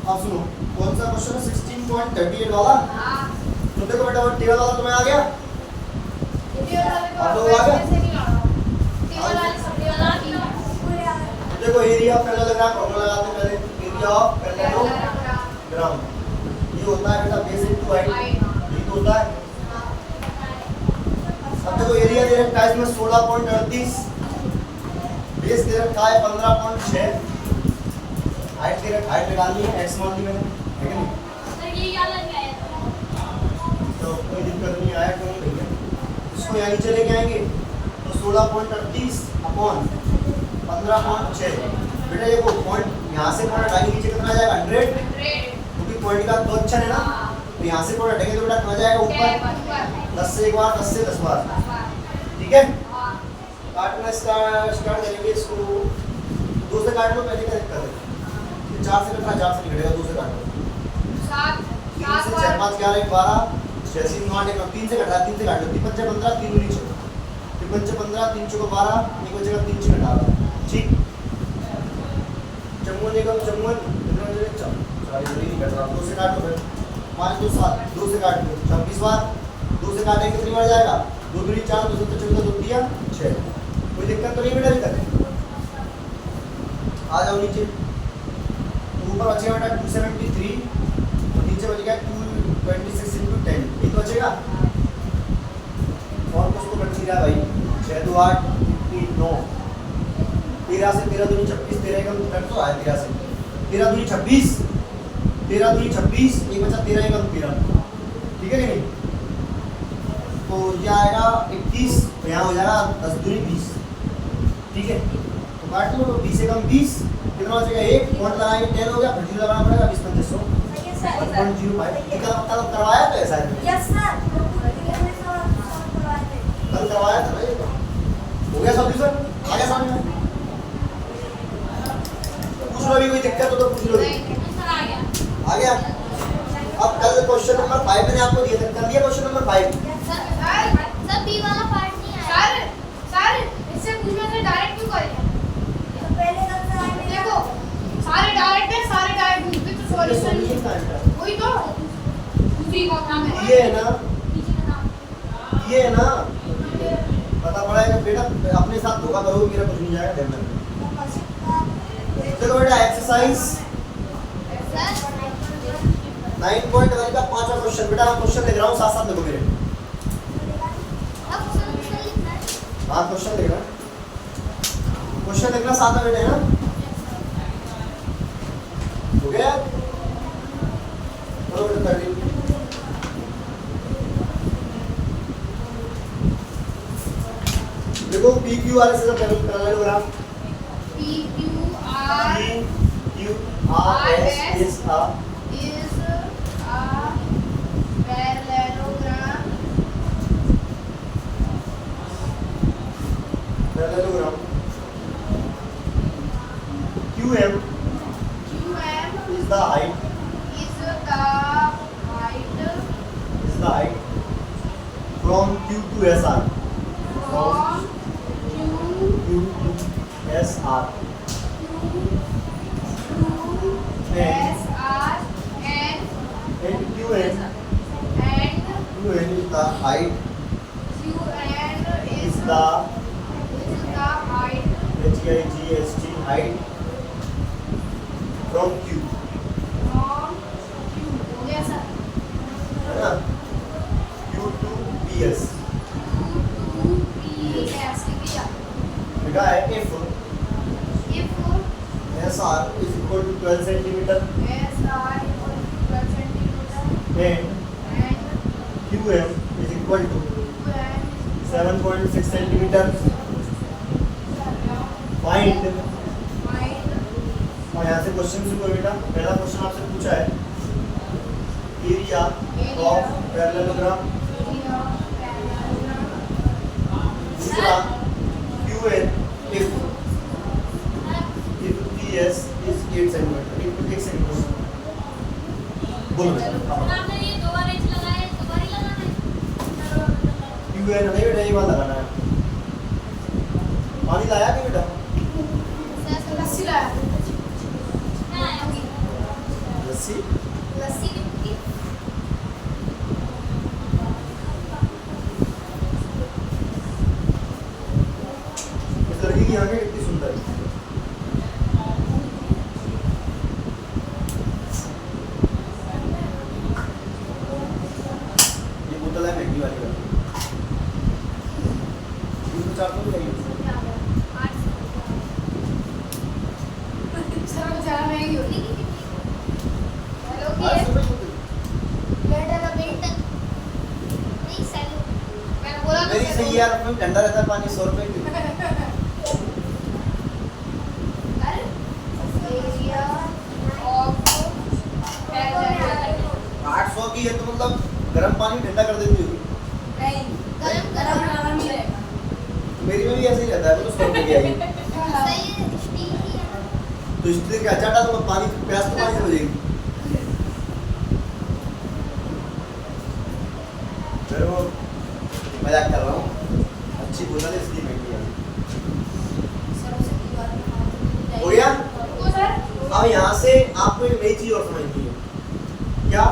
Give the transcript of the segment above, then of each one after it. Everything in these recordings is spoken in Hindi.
अब सुनो कौन सा क्वेश्चन है 16.38 वाला। तो देखो बेटा वो टेबल वाला तुम्हें आ गया। आप लोग आ गया। देखो एरिया ऑफ पैरेललोग्राम फॉर्मूला लगाते पहले एरिया ऑफ पैरेललोग्राम ये होता है बेटा बेस इनटू हाइट ये तो होता है। अब देखो एरिया दे रखा है इसमें 16.38 बेस दे रखा है 15.6 हाइट दे रखा हाइट निकालनी है x मान ली मैंने है कि नहीं सर ये क्या लग गया है तो कोई दिक्कत नहीं आया क्यों नहीं है इसको यहाँ नीचे लेके आएंगे तो 16.38 अपॉन 15.6 बेटा ये वो पॉइंट यहाँ से पॉइंट हटाएंगे नीचे कितना जाएगा 100 क्योंकि पॉइंट का दो अक्षर है ना तो यहाँ से पॉइंट हटेंगे तो बेटा कितना जाएगा ऊपर 10 से एक बार 10 से 10 बार ठीक है। काटना स्टार्ट करेंगे इसको दो से काट लो पहले करेक्ट कर दो 4 से कटना 4 से निकलेगा 2 से काट लो 7 3 से 4 5 11 12 6 3 9 3 से कटा 3 से काट लो 3 5 15 3 नीचे 3 5 15 3 6 12 एक बचेगा 3 से घटा दो ठीक। चम्मच निकल चम्मच कितना बचेगा 4 जल्दी नहीं कट रहा 2 से काट लो फिर 5 2 7 2 से काट लो 26 बार 2 से काटेंगे कितनी बार जाएगा 2 3 4 2 7 14 2 दिया 6 कोई दिक्कत तो नहीं बेटा अभी तक आ जाओ नीचे ऊपर बचेगा बेटा 273 और नीचे बचेगा 226 into 10 ये तो बचेगा और कुछ तो बच नहीं रहा भाई 6 2 8 9 13 से 13 दूनी 26 13 का कट तो आया 13 से 13 दूनी 26 13 दूनी 26 एक बचा 13 का 13 ठीक है कि नहीं तो ये आएगा 21 तो यहाँ हो जाएगा 10 दूनी 20 ठीक है तो काट लो 20 से कम 20 कितना बचेगा 1 पॉइंट लगाएंगे 10 हो गया फिर 0 लगाना पड़ेगा 20 25 1.05 कितना कल करवाया था ऐसा यस सर कल करवाया था ना ये तो हो गया सॉल्यूशन आ गया समझ में पूछ लो अभी कोई दिक्कत हो तो पूछ लो नहीं सर आ गया आ गया। अब कल क्वेश्चन नंबर 5 मैंने आपको दिया था कर दिया क्वेश्चन नंबर 5 सर बी वाला पार्ट नहीं आया सर इससे पूछने से डायरेक्ट क्यों करें देखो सारे डायरेक्ट है सारे डायरेक्ट भी तो सॉल्यूशन वही तो दूसरी का नाम है ये है ना पीछे का नाम ये है ना पता पड़ा है कि बेटा अपने साथ धोखा करोगे मेरा कुछ नहीं जाएगा ध्यान रखना। देखो बेटा एक्सरसाइज सर 9.1 का पांचवा क्वेश्चन बेटा मैं क्वेश्चन लिख रहा हूँ साथ साथ देखो मेरे अब क्वेश्चन लिखना है हाँ क्वेश्चन लिखना साथ में बेटे है ना हो गया चलो बेटा कर दी देखो पी क्यू आर से parallelogram P Q R Q R S is a parallelogram QM QM is the height is the height from Q to SR from Q to SR S R and QN is the height QN is the height HIGST height from Q from Q हो गया सर है ना Q to PS Q to P S लिखिए लिखा है if if SR is equal to 12 centimeter S R equal to 12 centimeter and and QM is equal to QN 7.6 centimeter find और यहाँ से क्वेश्चन शुरू है बेटा पहला क्वेश्चन आपसे पूछा है एरिया ऑफ पैरेललोग्राम दूसरा QN if PS is 8 centimeter 8 centimeter बोलो बेटा आपने ये दो बार एच लगाया है दो बार ही लगाना है QN नहीं बेटा ये बात लगाना है पानी लाया नहीं बेटा लस्सी लाया ना आया होगी लस्सी लस्सी लिपटी इस लड़की की आंखें कितनी सुंदर है। ये बोतल है महंगी वाली वाली। ये तो 400 की आई है। सर बेचारा महंगी होती हेलो की 800 है रुपए की बोतल। मैंने बोला तो मेरी सही है यार, अपने ठंडा रहता है पानी 100 रुपए की। अरे एरिया ऑफ 800 की है तो मतलब गर्म पानी ठंडा कर देती होगी। नहीं गरम ही रहेगा मेरी में भी ऐसे ही रहता है, वो तो 100 रुपए की आई। तो स्टील का अचार डालो तो पानी प्यास तो पानी से बजेगी। फिर वो मजाक कर रहा हूँ, अच्छी बोतल है इसलिए महंगी है। हो गया? तो सर अब यहाँ से आपको एक नई चीज और समझनी है। क्या?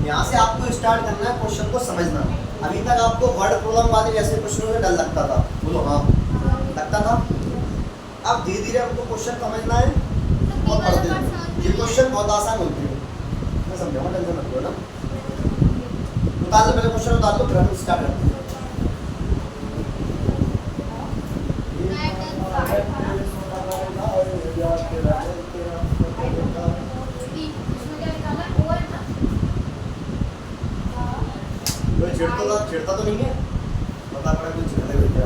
यहाँ से आपको स्टार्ट करना है क्वेश्चन को समझना। अभी तक आपको वर्ड प्रॉब्लम वाले जैसे क्वेश्चनों में डर लगता था, बोलो हाँ लगता था। अब धीरे धीरे आपको क्वेश्चन समझना है और पढ़ते रहना। ये क्वेश्चन बहुत आसान होते हैं, मैं समझाऊंगा, टेंशन मत लो ना। उतार लो पहले क्वेश्चन, उतार लो फिर हम स्टार्ट करते हैं। कोई छेड़ता तो नहीं है? बता पड़ा कोई छेड़ते हुए क्या?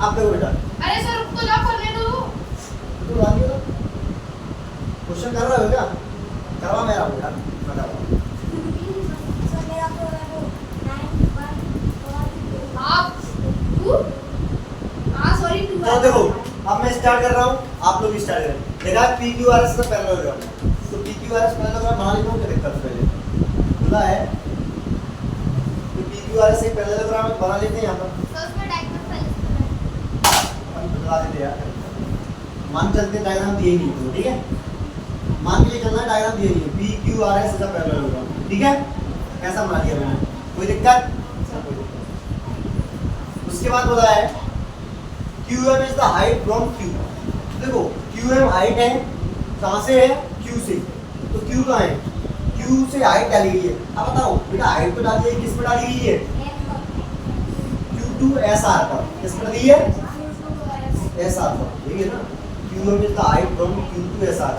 आप देखो बेटा, अरे सर रुक तो जाओ करने दो तू ला दियो तो क्वेश्चन कर रहा हो क्या? करवा मेरा बेटा, मैं करवा। आप तू हाँ सॉरी तू तो देखो अब मैं स्टार्ट कर रहा हूँ, आप लोग भी स्टार्ट करें। देखा PQRS का पैरेललोग्राम, तो PQRS पैरेललोग्राम बना लेते हो, क्या दिक्कत है? पहले खुला है तो PQRS एक पैरेललोग्राम बना लेते हैं। यहाँ पर बता देते यार, मान चलते डायग्राम दिए नहीं तो ठीक है, मान के लिए चलना, डायग्राम दिए नहीं। PQRS इज अ पैरेललोग्राम, ठीक है, कैसा बना दिया मैंने, कोई दिक्कत? उसके बाद बोला है QM is the height from Q। देखो QM हाइट है, कहाँ से है? Q से। तो Q कहाँ है? Q से हाइट डाली गई है। अब बताओ बेटा, हाइट तो डाली है, किस पर डाली गई है? Q2 SR पर। किस पर दी है? SR पर, यही है ना। QM is the height from Q2 SR।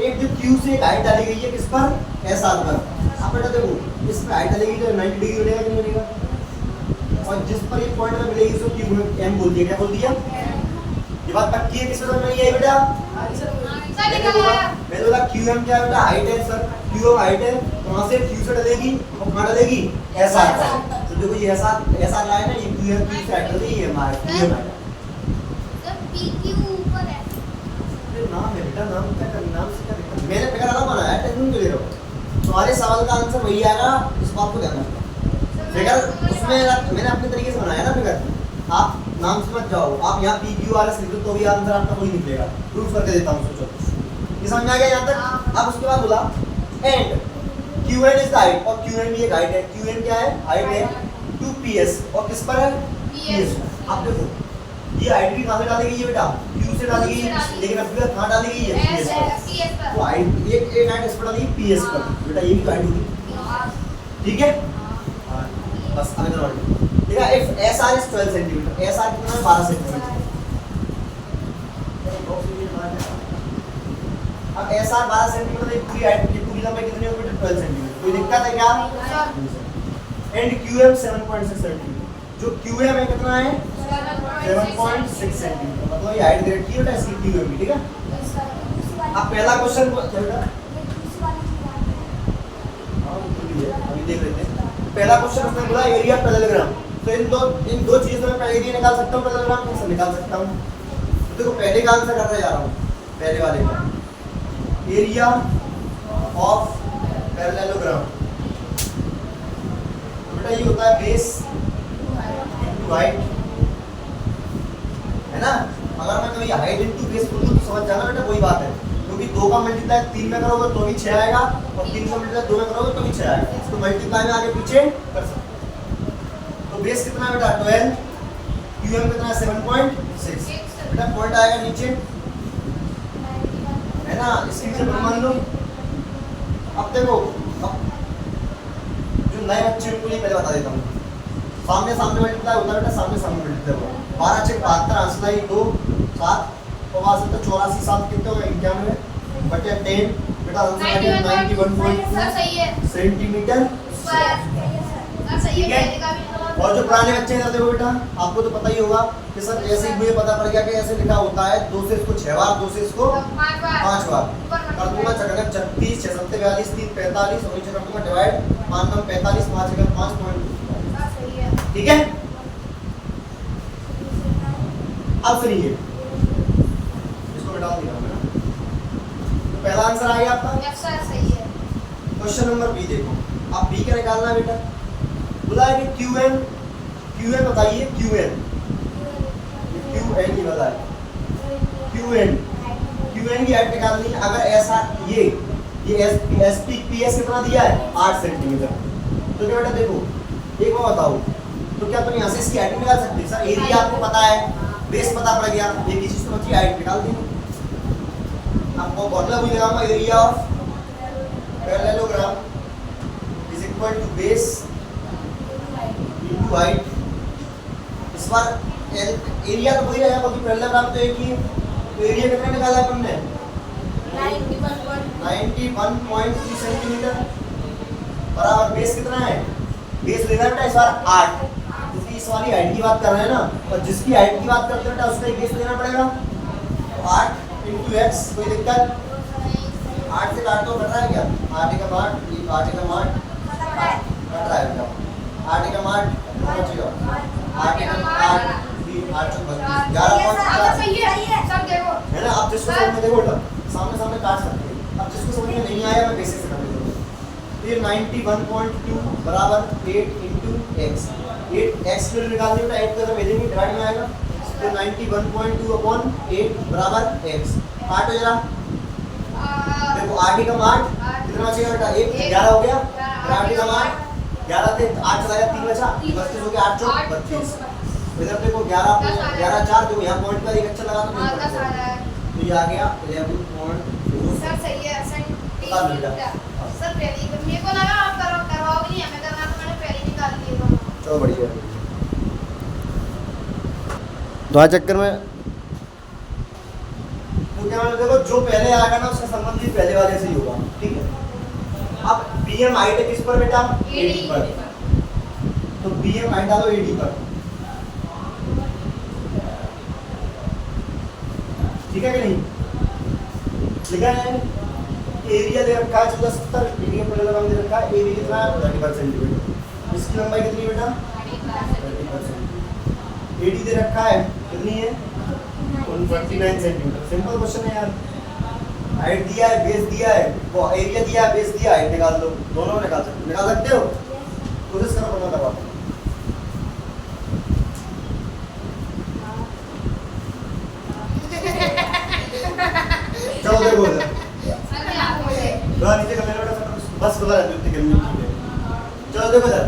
एक जो Q से एक हाइट डाली गई है, किस पर? SR पर। अब बेटा देखो, इस पर हाइट डाली गई तो 90 डिग्री बनेगा कि नहीं बनेगा? और जिस पर एक पॉइंट में मिलेगी उसको QM बोल दिया। क्या बोल दिया? ये बात पक्की है, किस समझ में नहीं आई बेटा? मैंने बोला QM क्या है बेटा? हाइट है सर, QM हाइट है, वहां से Q से डलेगी और कहाँ डलेगी? SR पर। तो देखो ये SR लाइन है, ये QM Q से हट रही है, हमारा QM है। नाम है बेटा, नाम क्या करना, नाम से क्या दिक्कत? मैंने फिगर अलग बनाया है, टेंशन क्यों ले रहे हो? तुम्हारे सवाल का आंसर वही आएगा, इस बात को ध्यान रखना। फिगर उसमें मैंने अपने तरीके से बनाया ना फिगर, आप नाम से मत जाओ। आप यहाँ PQRS लिख दो तो भी आंसर आपका वही निकलेगा। प्रूफ करके देता हूँ, सोचो। ये समझ में आ गया यहाँ तक? अब उसके बाद बोला and QN is the height, और QN भी एक हाइट है। QN क्या है? हाइट है 2PS, और किस पर है? PS। अब देखो ये हाइट भी कहाँ से डाली गई है बेटा? Q से डाली गई है, लेकिन अब फिगर कहाँ डाली गई है? PS पर। तो हाइट एक हाइट इस पर डाली है PS पर, बेटा ये भी तो हाइट होगी, ठीक है? बस अब इधर बढ़ो। देखा if SR is 12 centimetre, SR कितना है? 12 सेंटीमीटर। अब SR 12 सेंटीमीटर, एक पूरी हाइट की पूरी लंबाई कितनी होगी? 12 सेंटीमीटर। कोई दिक्कत है क्या? And QM 7.6 centimetre. जो QM है कितना है? 7.6 सेंटीमीटर। मतलब ये हाइट ग्रेड की है बेटा इसकी QM की, ठीक है? अब पहला क्वेश्चन को क्या बेटा? हां अभी देख लेते हैं। पहला क्वेश्चन उसने बोला एरिया पैरेललोग्राम। तो इन दो चीजों में मैं एरिया निकाल सकता हूं, पैरेललोग्राम कैसे निकाल सकता हूं? तो देखो पहले का आंसर करने जा रहा हूं, पहले वाले का। एरिया ऑफ पैरेललोग्राम बेटा ये होता है बेस इनटू हाइट, है ना? अगर मैं कभी हाइट इनटू बेस बोलूं तो समझ जाना बेटा वही बात है, क्योंकि क्योंकि 2 का मल्टीप्लाई 3 में करोगे तो भी 6 आएगा और 3 का मल्टीप्लाई 2 में करोगे तो भी 6 आएगा। इसको मल्टीप्लाई में आगे पीछे कर सकते हो। तो बेस कितना है बेटा 12, क्यूएम कितना है 7.6 बेटा। पॉइंट आएगा नीचे है ना, इसके नीचे मान लो। अब देखो, अब जो नए बच्चे उनको ये पहले बता देता हूँ, सामने सामने मल्टीप्लाई होता है बेटा, सामने सामने मल्टीप्लाई होगा। 12 छक 72 आंसर आई 2 7 और वहां से तो 84 7 कितने हो गए 91 बटे 10 बेटा आंसर आ गया 91.2 सेंटीमीटर सर सही है। और जो पुराने बच्चे हैं देखो बेटा, आपको तो पता ही होगा कि सर जैसे ही मुझे पता पड़ गया कि ऐसे लिखा होता है 2 से इसको 6 बार, 2 से इसको 5 बार कर दूंगा। 6 36 6 7 42 3 45 और नीचे कर दूंगा डिवाइड 5 9 45 5 1 5.2 ठीक है। अब सुनिए, इसको घटा दिया मैंने, तो पहला आंसर आ गया आपका। सर सही है। क्वेश्चन नंबर बी देखो, अब बी क्या निकालना है बेटा, बोला है कि क्यूएन बताइए, क्यूएन ही बताए, क्यूएन की हाइट निकालनी है। अगर ऐसा ये एसपी पीएस कितना दिया है 8 सेंटीमीटर, तो क्या बेटा देखो एक बार बताओ, तो क्या तुम यहाँ से इसकी हाइट निकाल सकते हैं? सर एरिया आपको पता है, बेस पता पड़ गया, एक ही चीज तो बची हाइट निकाल देंगे। आपको फॉर्मूला भी लगाऊंगा, area of parallelogram is equal to base into height. इस बार एरिया तो वही रहेगा क्योंकि पैरेललोग्राम तो एक ही है। तो एरिया कितना निकाला है तुमने 91.3 सेंटीमीटर बराबर बेस कितना है, बेस लेना है बेटा इस बार 8, क्योंकि इस वाली हाइट की बात कर रहे हैं ना, और जिसकी हाइट की बात करते हैं बेटा उसका एक बेस लेना पड़ेगा। तो 8 इंटू एक्स, कोई दिक्कत 8 से काट दो, कट रहा है क्या 8 एकम 8 ये 8 एकम 8 कट रहा है बेटा 8 एकम 8 बचेगा 8 एकम 8 8 चौक 11.4 सही है सब देखो है ना। आप जिसको समझ में देखो बेटा सामने सामने काट सकते हैं, अब जिसको समझ में नहीं आया मैं बेसिक से कर देता हूँ। ये 91.2 बराबर 8 इंटू एक्स, 8 एक्स के लिए निकालने बेटा 8 को भेजेंगे डिवाइड में आएगा, तो 91.2 अपॉन 8 बराबर एक्स। काटो जरा, देखो 8 एकम 8 कितना बचेगा बेटा 1 11 हो गया, 8 एकम 8 11 थे 8 चला गया 3 बचा 32 हो गया 8 चौक 32। इधर देखो 11 11 4 देखो यहाँ पॉइंट पर एक अच्छा लगा तो ये आ गया 11.2। सर सही है। सर पहले मेरे को लगा आप करवाओगे नहीं, हमें करना तो मैंने पहले निकाल दिया। चलो बढ़िया। दो चक्कर में तो क्या देखो जो पहले आएगा ना उसका संबंध भी पहले वाले से ही होगा, ठीक है। अब बीएम हाइट है किस पर बेटा एडी पर, तो बीएम हाइट डालो एडी पर, ठीक है कि नहीं। लिखा है एरिया दे रखा है 1470, एरिया पैरेललोग्राम दे रखा है, एरिया कितना है 30 सेंटीमीटर, इसकी लंबाई कितनी है बेटा 30%। एडी दे रखा है कितनी है 49 सेंटीमीटर। सिंपल क्वेश्चन है यार, हाइट दिया है बेस दिया है, वो एरिया दिया है बेस दिया है, हाइट निकाल लो, दोनों निकाल सकते हो। कोशिश करो पता करवा। चलो देखो नीचे कर लेना बेटा, बस बता रहे थे ठीक है। चलो देखो सर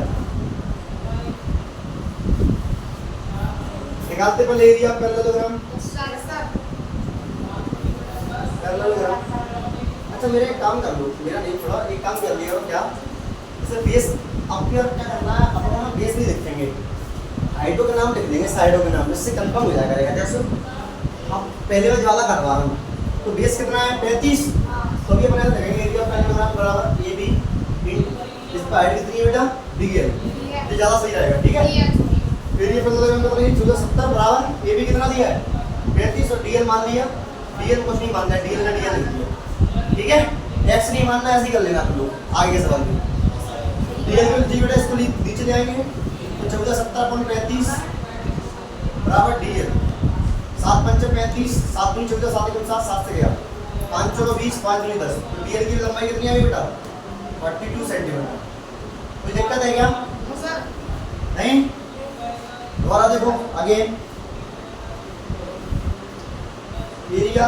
निकालते पहले एरिया पैरेललोग्राम। अच्छा मेरा एक काम कर लो, मेरा नहीं थोड़ा एक काम कर लिया क्या, जैसे बेस अब क्या करना है, अब हम बेस नहीं लिखेंगे, हाइटों का नाम लिख लेंगे, साइडों का नाम, इससे कंफर्म हो जाएगा। जैसे अब पहले वाला करवा रहा हूँ, तो बेस कितना है 35, तो ये अपने लगेंगे एरिया पैरेललोग्राम बराबर ए बी, इस पर हाइट कितनी है बेटा डीएल, ये ज़्यादा सही रहेगा, ठीक है। एरिया पैरेललोग्राम का मतलब 1470 बराबर ए बी कितना दिया है 35 और डीएल मान लिया, डीएल कुछ नहीं मानना है, डीएल का डीएल लिख दिया, ठीक है। एक्स नहीं मानना है, ऐसे ही कर लेना आप लोग आगे के सवाल में। डीएल को जी बेटा इसको नीचे ले आएंगे, तो 1470.35 बराबर डीएल 7 5 35 7 3 14 7 1 7 7 से गया 5 चौको 20 5 2 10, तो डीएल की लंबाई कितनी आ गई बेटा 42 सेंटीमीटर। कोई दिक्कत है क्या नहीं। दोबारा देखो again area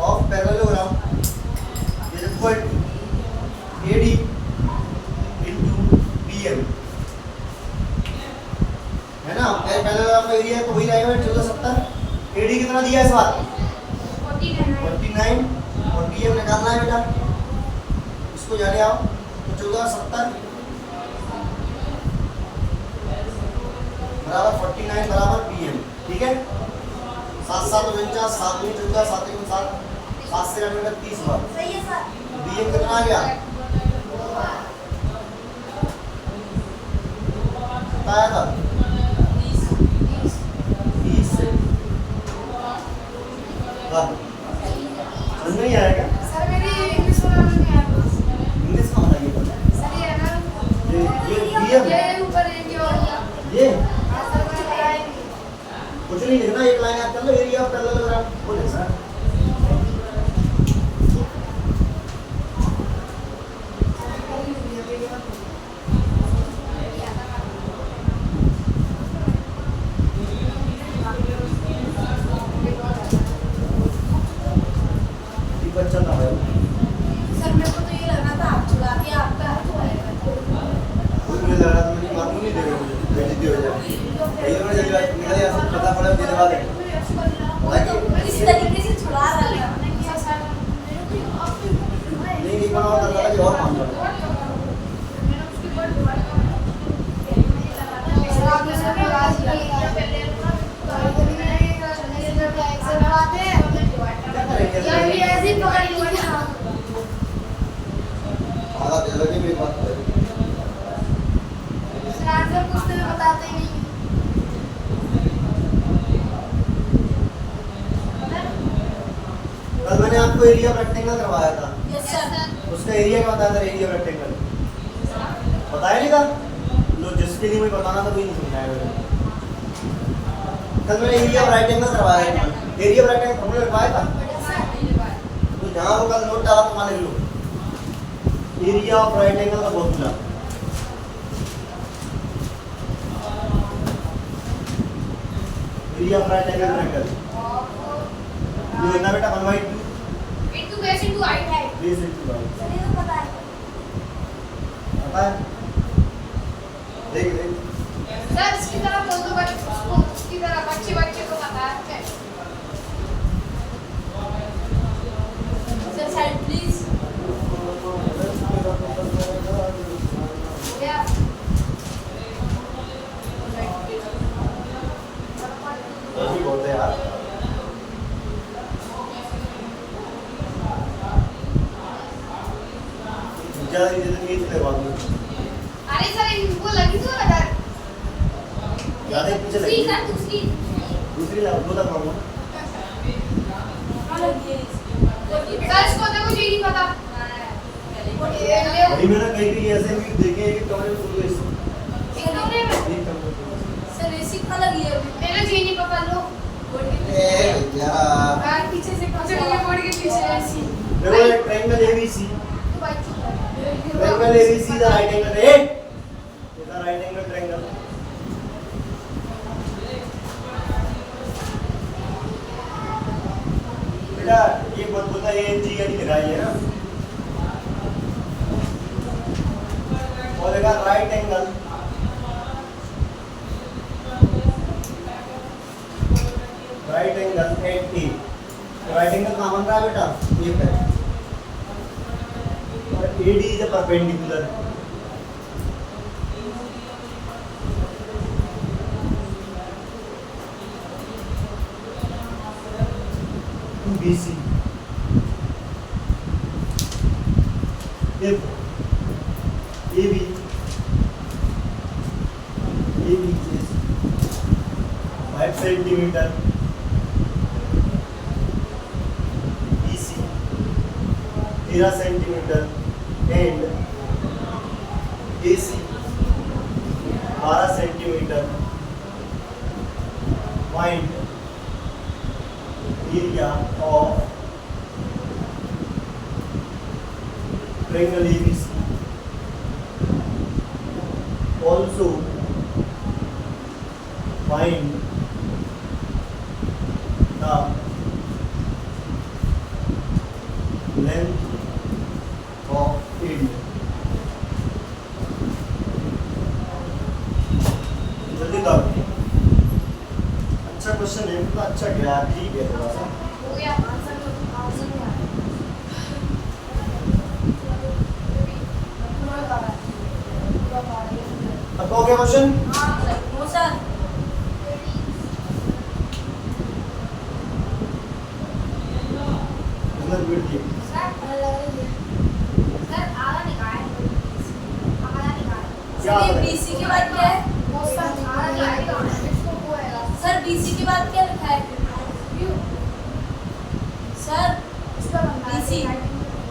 of parallelogram is equal to AD into PM, है ना। पैरेललोग्राम का एरिया तो वही रहेगा 1470। AD कितना दिया है इस बार 49 और PM निकालना है बेटा, इसको जाने आओ। तो 1470 बराबर 49 बराबर PM, ठीक है। 7 7 49 7 2 14 7 1 7 7 से 30 बार सही है सर। PM कितना आ गया बताया था 20 से समझ नहीं आएगा। सर मेरी इंग्लिश में नहीं आया इंग्लिश का बताइए सर। ये है ना PM ये ऊपर एरिया और ये सर कुछ कराएंगे कुछ नहीं लिखना, एक लाइन याद कर लो, एरिया ऑफ पैरेललोग्राम वो लिखना। ये बच्चा था भाई, सर मेरे को तो ये लग रहा था आप चला के आपका हाथ आएगा। मुझे लग रहा था मेरी मालूम नहीं दे रहे मुझे बेइज्जती हो जाए। कहीं और जल्दी बात निकल गया, सब पता पड़ा मुझे दबा दे। इस तरीके से छुड़ा रहा है नहीं नहीं बनाओ कर रहा कि और मान लो। सर आपने सर को राज किया क्या करेंगे ये ऐसे ही पकड़ लिया। आधा दे लगे मेरी बात कर। सर आंसर पूछते हुए बताते ही नहीं। कल मैंने आपको एरिया ऑफ रेक्टेंगल करवाया था, यस सर। उसका एरिया क्या बताया था, एरिया ऑफ रेक्टेंगल बताया नहीं था। लो जिसके लिए मुझे बताना था कोई नहीं समझाया मैंने। कल मैंने एरिया ऑफ राइट एंगल करवाया था, area of right angle formula लिखवाया था। तो जहाँ वो कल नोट डाला तो मान लो एरिया ऑफ राइट एंगल का formula area of right angle triangle ये होता है बेटा 1/2 इनटू बेस इनटू हाइट है। Base into bye. सर ये तो पता है। पता है देख देख सर इसकी तरह बोल दो बच्चे उसको, उसकी तरह बच्चे बच्चे को पता है। Sir side please. या ऐसे ही बोलते हैं यार। ज्यादा नहीं थे बात में अरे सर इनको लगी तो लगा ज्यादा ही पीछे दूसरी लगी सर दूसरी दूसरी दो तक मांगो सर इसको देखो जी नहीं पता। अभी मैंने कहीं ऐसे भी देखे हैं कि कमरे में खुद इस एक कमरे में एक कमरे में सर एसी कहाँ लगी है? मेरा जी नहीं पता लो। ए भैया यार पीछे से कहाँ चढ़ बोर्ड के पीछे एसी। देखो एक ट्रायंगल ABC तो भाई चुप कर। Triangle ABC the right angle A is the right angle triangle. बेटा ये बहुत बोलता है ANG यानी लगाई है ना, और लगा राइट एंगल एट ए। राइट एंगल कहाँ बन रहा है बेटा, ये पे। और AD is a perpendicular. BC if AB is 5 centimeter, BC 13 centimeter and AC 12 centimeter, find area of triangle ABC. Also find the length of AD. जल्दी कर। अच्छा क्वेश्चन है, मतलब अच्छा ग्राफ ठीक है थोड़ा सा। हो गया आंसर तो आंसर नहीं आया अब हो गया क्वेश्चन। हां सर नो सर इधर बिट दिए। सर आधा निकाल आधा निकाल क्या सर ये BC के बाद क्या है? वो सर आधा निकाल इसको वो है सर BC के बाद क्या लिखा है? सर इसका बनना BC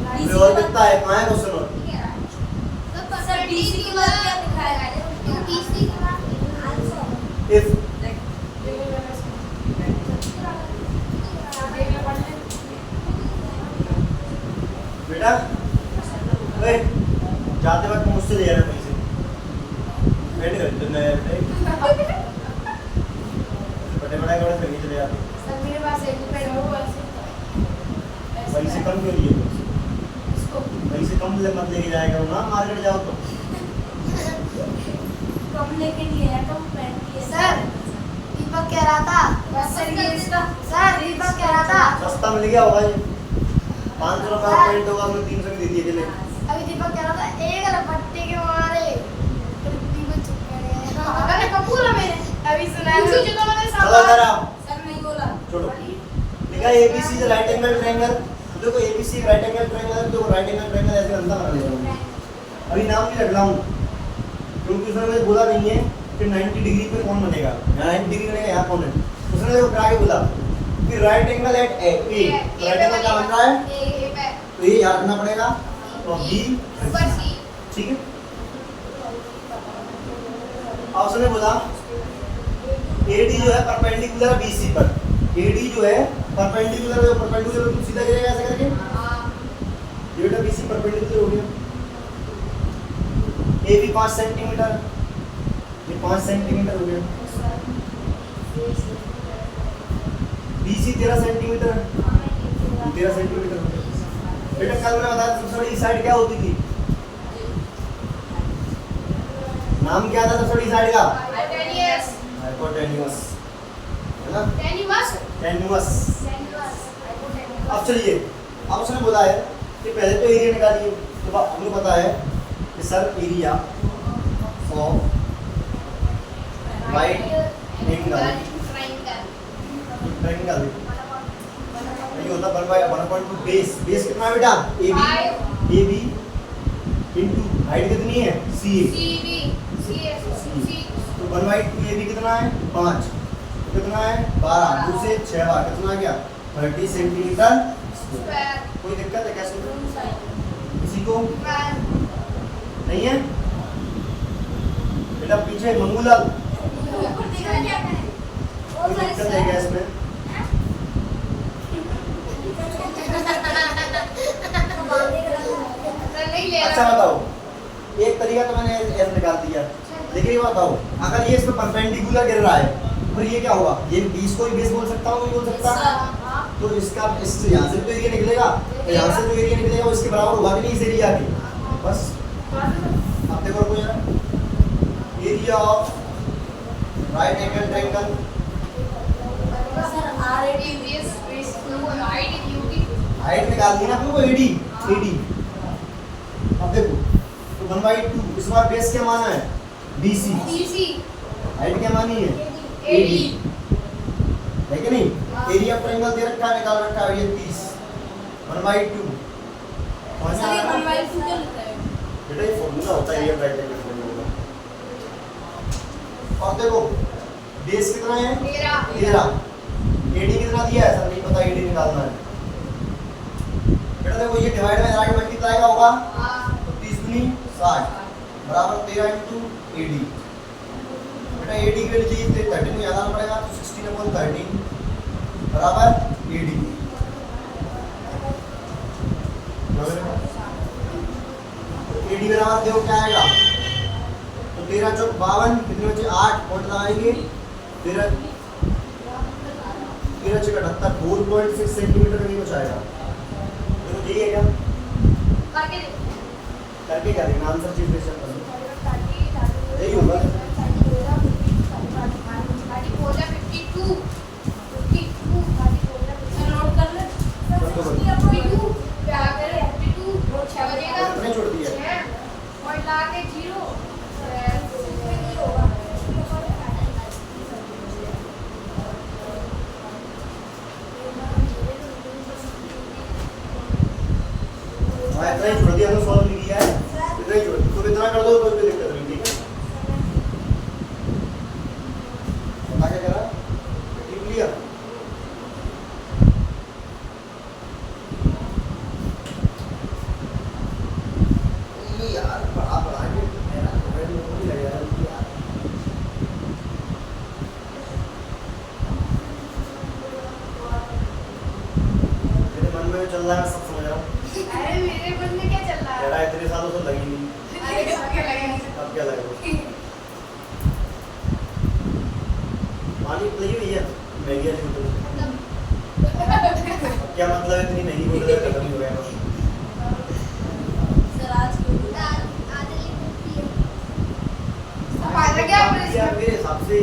अभी और कितना है, कहाँ है क्वेश्चन और? सर BC के बाद क्या लिखा है? BC के बाद आंसर इफ बेटा ओए जाते वक्त मुझसे ले जाना पैसे। वेट कर तो मैं बड़े बड़े कपड़े खरीद चले जाते। सर मेरे पास एक रुपया है वो ऐसे पैसे कम क्यों लिए? इसको पैसे कम ले मत लेके जाएगा ना, मार्केट जाओ तो। कम लेके नहीं है, कम पहन के सर दीपक कह रहा था सर ये इसका सर दीपक कह रहा था सस्ता मिल गया होगा ये। 500 रुपये का पेंट होगा, हमने 300 की दे दिए चले। अभी दीपक कह रहा था एक रपट्टे के मारे दीपक चुप कर गया अरे कपूर है मेरे अभी सुना है उसी जगह मैंने चलो इधर आओ, सर नहीं बोला। छोड़ो। लिखा है ABC is right angle triangle. देखो ABC एक राइट एंगल ट्रायंगल है, तो राइट एंगल ट्रायंगल ऐसे बनता बना लेता हूं। अभी नाम नहीं रख रहा हूं क्योंकि उसने मुझे बोला नहीं है कि 90 डिग्री पे कौन बनेगा, यहाँ 90 डिग्री बनेगा, यहाँ कौन है। उसने देखो क्या बोला कि राइट एंगल एट ए। राइट एंगल क्या बन रहा है? ए पे तो ये याद रखना पड़ेगा। तो B ऊपर सी ठीक है। अब उसने बोला AD जो है परपेंडिकुलर BC पर। AD जो है परपेंडिकुलर है, परपेंडिकुलर तो सीधा गिरेगा ऐसे करके। ये बेटा BC परपेंडिकुलर हो गया। AB 5 सेंटीमीटर, ये 5 सेंटीमीटर हो गया। BC 13 सेंटीमीटर, 13 सेंटीमीटर हो गया। बेटा कल मैंने बताया सबसे बड़ी साइड क्या होती थी? नाम क्या था सबसे बड़ी साइड का? हाइपोटेन्यूस हाइपोटेन्यूस, है ना? टेन्यूस टेन्यूस। टेन्यूस हाइपोटेन्यूस अब चलिए, अब उसने बोला है कि पहले तो एरिया निकालिए। तो हमें पता है कि sir area of right angle triangle ये होता है 1/1.2 बेस। बेस कितना है बेटा? AB इनटू हाइट कितनी है? CA। सीबी सी तो 1/2 AB कितना है? 5। तो कितना है? 12। 2 से 6 बार कितना आ गया? 30 सेंटीमीटर स्क्वायर। कोई दिक्कत है कैसे? किसी को नहीं है? बेटा पीछे मंगूलाल कोई दिक्कत है क्या इसमें? अच्छा बताओ, एक तरीका तो मैंने ऐसे निकाल दिया, लेकिन ये बताओ अगर ये इसमें परपेंडिकुलर गिर रहा है फिर ये क्या होगा? ये 20 को ही बेस बोल सकता हूँ, नहीं बोल सकता? तो इसका इस यहाँ से तो एरिया निकलेगा, तो यहाँ से जो एरिया निकलेगा वो इसके बराबर होगा कि नहीं इस एरिया के? बस अब देखो रुको जरा, area of right angle triangle height निकाल दी ना आपको, AD। अब देखो तो 1/2 इस बार बेस क्या माना है? BC। हाइट क्या मानी है? AD है कि नहीं? एरिया ऑफ ट्रायंगल दे रखा है, निकाल रखा है ये 30 1/2। समझ में आ रहा है? 1/2 क्या लिखा है? बेटा ये फॉर्मूला होता है area of right angle triangle का। और देखो बेस कितना है? 13। AD कितना दिया है? सर नहीं पता, AD निकालना है। बेटा देखो ये डिवाइड में राइट मल्टीप्लाई का होगा तो 30 दूनी 60 बराबर 13 इंटू AD। बेटा AD की वैल्यू चाहिए 13 में याद आना पड़ेगा, तो 16/13 बराबर AD। AD बराबर देखो क्या आएगा? तो 13 चौक 52, कितने बचे? 8 पॉइंट लगाएंगे। 13 6 78 4.6 सेंटीमीटर नहीं बचाएगा। देखो यही है क्या? के देखते हैं। करके क्या देखना, आंसर चीज क्वेश्चन करो। यही यही होगा। 52 नोट कर ले। 52 क्या करे 52 6 बजेगा। कितने छोड़ दिया? 6 और ला के 0 हाँ इतना ही छोड़ दिया, हमने सॉल्व नहीं किया है, इतना ही छोड़ दिया। तो इतना कर दो, कोई दिक्कत नहीं, ठीक है। पता क्या करा, लिख लिया। ये यार पढ़ा के मेरा मोबाइल में नहीं लग यार। मेरे मन में चल रहा है, सब समझ रहा हूँ। अरे मेरे मन में क्या चल रहा है? तेरा इतने सालों से लगी नहीं, अरे क्या लगेगा? अब क्या लगेगा? पानी पिलाई हुई है, मैगी वाली बोतल। अब क्या मतलब है, इतनी महंगी बोतल है, खत्म ही हो गया बस। फायदा क्या है यार मेरे हिसाब से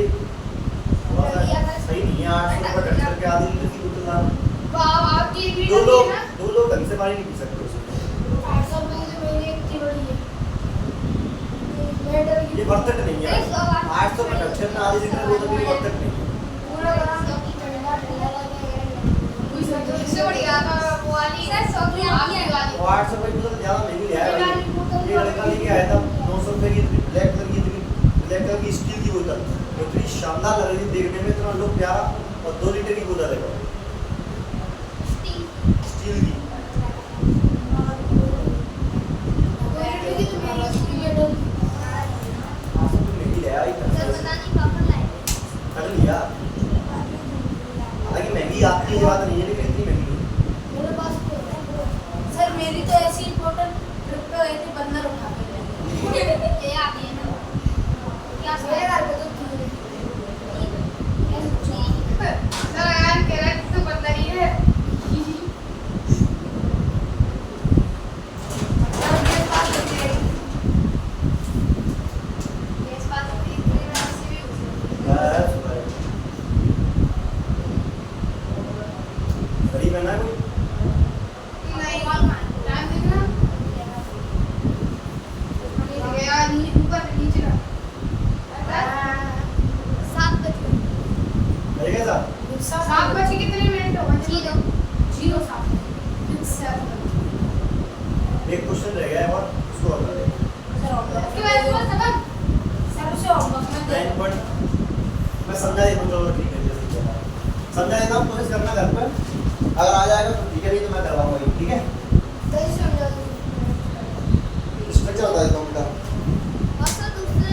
थोड़ा सा सही नहीं है। 800 रुपये खर्च करके आधी लीटर की बोतल ला। वाह आपकी एक दो लीटर लोग की है ना? दो लोग ढंग से पानी नहीं पी सकते उसमें। 800 रुपए की तो मेरी एक थी बड़ी है। ये वर्थ इट नहीं है। 800 रुपये खर्च करना आधी लीटर बोतल भी वर्थ इट नहीं है। पूरा इससे बढ़िया था वो वाली आपकी वाली। वो 800 रुपये की बोतल ज़्यादा महंगी है भाई। ये लड़का लेके आया था 900 रुपये की ब्लैक कलर की स्टील की बोतल, इतनी शानदार लग रही थी देखने में, इतना लोग प्यारा। और 2 लीटर की बोतल है स्टील की। आसम तो महंगी है यार, कर लिया। हालांकि महंगी आपकी ये बात नहीं है, लेकिन इतनी महंगी सर मेरी तो ऐसी बोतल ट्रिप पे गए थे, बंदर उठा के ले गए। ये आ गई ना क्या मेरे घर पे तो चलो यार कह रहा है तो बंदा ही है। खड़ी करना है कोई? नहीं टाइम देखना गया ऊपर नीचे का 7 बजे करेगा साहब? 7 बजे कितने मिनट हो गए? 0 7 एक क्वेश्चन रह गया है और उसको और कर दे। उसके बाद इसको खत्म। सबसे होमवर्क में 9 पॉइंट मैं समझा देता हूँ, चलो ठीक है, जैसे क्या है समझा देता हूँ, कोशिश करना घर पर। अगर आ जाएगा तो ठीक है, नहीं तो मैं करवाऊंगा ही, ठीक है। स्ट्रक्चर बता देता हूँ उनका। बस दूसरे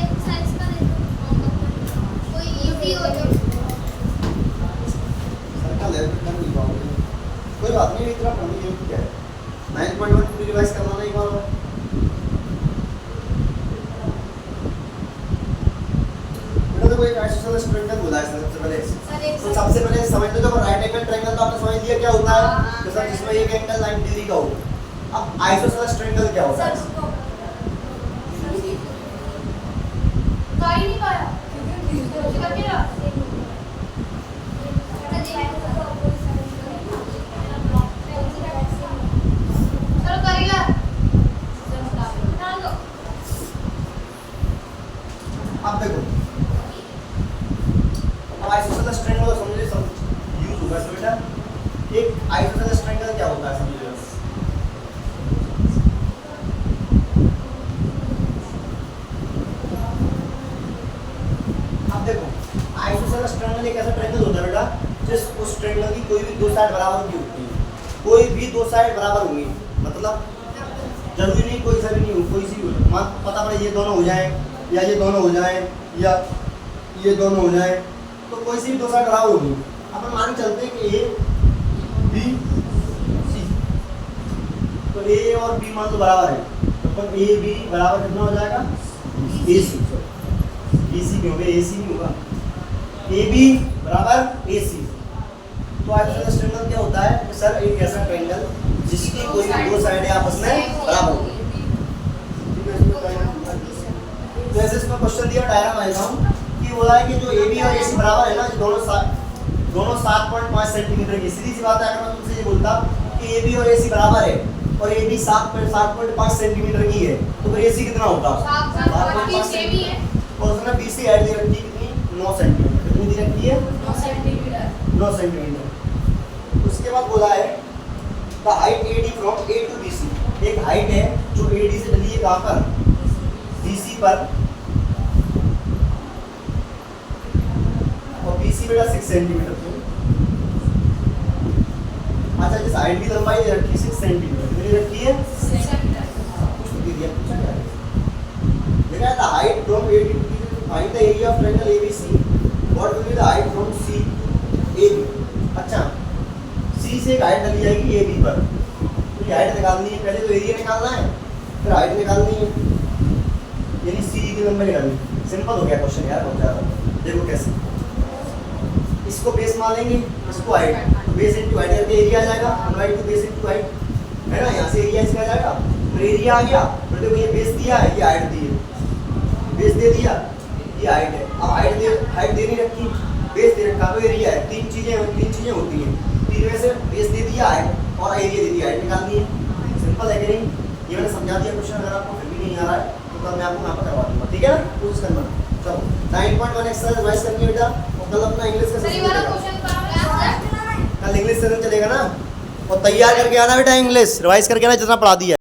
एक्सरसाइज का दे दो कोई इजी हो जो सर्कल है, कर नहीं पाओगे, कोई बात नहीं, इतना पढ़ने की जरूरत क्या है। 9.1 पूरी रिवाइज करना नहीं पाओगे। तो कोई आइसोसेलेस ट्रायंगल बोला है सबसे पहले। तो सबसे पहले समझ लो, तो राइट एंगल ट्रायंगल तो आपने समझ लिया क्या होता है, तो सर जिसमें एक एंगल 90 डिग्री का हो। अब आइसोसेलेस ट्रायंगल क्या होता है? तो ही नहीं पाया करके ना चलो करेगा अब देखो, अब आइसोसेलेस ट्रायंगल समझिए, सब यूज होगा इसमें बेटा। एक आइसोसेलेस ट्रायंगल क्या होता है समझिए। अब देखो, आइसोसेलेस ट्रायंगल एक ऐसा ट्रायंगल होता है बेटा, जिस उस ट्रायंगल की कोई भी दो साइड बराबर की होती है। कोई भी दो साइड बराबर होंगी, मतलब जरूरी नहीं कोई सा भी नहीं हो, कोई सी भी हो, पता पड़े ये दोनों हो जाए, या ये दोनों हो जाए, या ये दोनों हो जाए, तो कोई सी भी दो साइड बराबर होगी। अपन मान के चलते हैं कि ए बी सी, तो ए और बी मान लो बराबर है, तो अपन ए बी बराबर कितना हो जाएगा, ए सी। बी सी नहीं होगा, ए सी नहीं होगा, ए बी बराबर ए सी। तो आइसोसेलेस ट्रायंगल क्या होता है कि सर एक ऐसा ट्रायंगल जिसकी कोई भी दो साइडें आपस में बराबर हो। ठीक है, इसमें तो ऐसे इसमें क्वेश्चन दिया डायग्राम आएगा कि बोला है कि जो ए बी और ए सी बराबर है ना, दोनों 7.5 सेंटीमीटर की। सीधी सी बात है, अगर मैं तुमसे ये बोलता कि ए बी और ए सी बराबर है और ए बी 7.5 सेंटीमीटर की है, तो फिर ए सी कितना होगा? 7.5 सेंटीमीटर। और उसने बी सी ऐड दे रखी है कितनी? 9 सेंटीमीटर। कितनी दी रखी है? 9 सेंटीमीटर। उसके बाद बोला है the height AD from A to BC। एक हाइट है जो AD से डली है कहाँ पर? BC पर, और BC बेटा 6 सेंटीमीटर की। अच्छा, जिस हाइट की लंबाई दे रखी है 6 सेंटीमीटर, कितनी रखी है? कुछ तो दे दिया, कुछ नहीं आ रहा। देखा है the height from A to B, find the area of triangle ABC, what will be the height from C to AB। अच्छा, C से एक हाइट डली जाएगी AB पर, तो ये हाइट निकालनी है, पहले तो एरिया निकालना है, फिर हाइट निकालनी है, यानी C की लंबाई निकालनी। सिंपल हो गया क्वेश्चन यार, बहुत ज़्यादा। देखो कैसे, इसको बेस मान लेंगे, इसको हाइट, तो बेस इनटू हाइट करके एरिया आ जाएगा, divide two base into height, है ना। यहाँ से एरिया इसका आ जाएगा, फिर एरिया आ गया, फिर देखो ये बेस दिया है, ये हाइट दी है, बेस दे दिया, ये हाइट है। अब हाइट दे नहीं रखी, बेस दे रखा, तो एरिया है। तीन चीजें होती हैं, तीन में से बेस दे दिया हाइट और एरिया दे दिया, हाइट निकालनी है। सिंपल है कि नहीं? ये मैंने समझा दिया क्वेश्चन। अगर आपको फिर भी नहीं आ रहा है तो कल मैं आपको यहाँ पर करवा दूंगा, ठीक है ना? कोशिश करना। चलो 9.1 एक्सरसाइज रिवाइज करनी है बेटा, और कल अपना इंग्लिश का सेशन चलेगा। कल इंग्लिश सेशन चलेगा ना, और तैयार करके आना बेटा, इंग्लिश रिवाइज करके आना जितना पढ़ा दिया है।